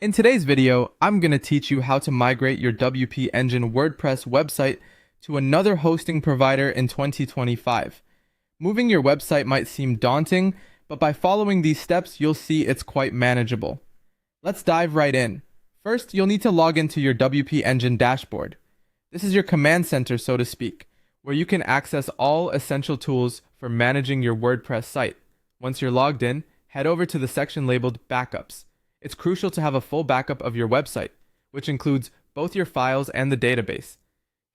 In today's video, I'm going to teach you how to migrate your WP Engine WordPress website to another hosting provider in 2025. Moving your website might seem daunting, but by following these steps, you'll see it's quite manageable. Let's dive right in. First, you'll need to log into your WP Engine dashboard. This is your command center, so to speak, where you can access all essential tools for managing your WordPress site. Once you're logged in, head over to the section labeled Backups. It's crucial to have a full backup of your website, which includes both your files and the database.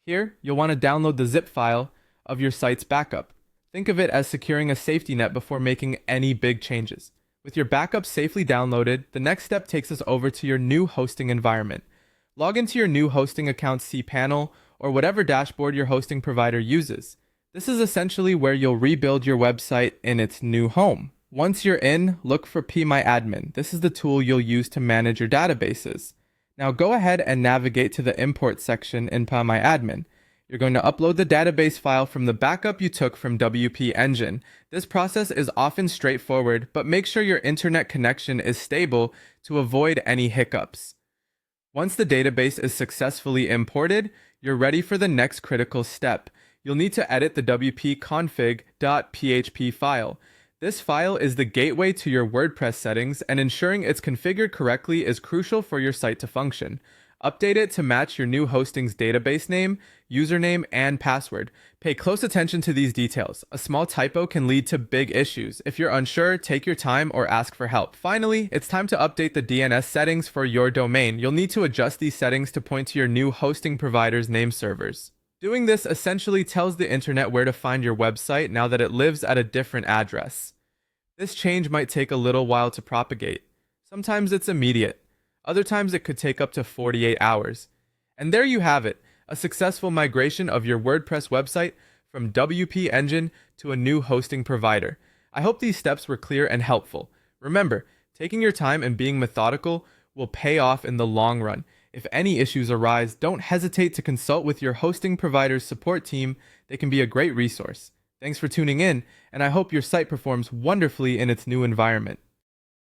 Here, you'll want to download the zip file of your site's backup. Think of it as securing a safety net before making any big changes. With your backup safely downloaded, the next step takes us over to your new hosting environment. Log into your new hosting account's cPanel or whatever dashboard your hosting provider uses. This is essentially where you'll rebuild your website in its new home. Once you're in, look for PMyAdmin. This is the tool you'll use to manage your databases. Now go ahead and navigate to the import section in PMyAdmin. You're going to upload the database file from the backup you took from WP Engine. This process is often straightforward, but make sure your internet connection is stable to avoid any hiccups. Once the database is successfully imported, you're ready for the next critical step. You'll need to edit the wp-config.php file. This file is the gateway to your WordPress settings, and ensuring it's configured correctly is crucial for your site to function. Update it to match your new hosting's database name, username, and password. Pay close attention to these details. A small typo can lead to big issues. If you're unsure, take your time or ask for help. Finally, it's time to update the DNS settings for your domain. You'll need to adjust these settings to point to your new hosting provider's name servers. Doing this essentially tells the internet where to find your website now that it lives at a different address. This change might take a little while to propagate. Sometimes it's immediate. Other times it could take up to 48 hours. And there you have it, a successful migration of your WordPress website from WP Engine to a new hosting provider. I hope these steps were clear and helpful. Remember, taking your time and being methodical will pay off in the long run. If any issues arise, don't hesitate to consult with your hosting provider's support team. They can be a great resource. Thanks for tuning in, and I hope your site performs wonderfully in its new environment.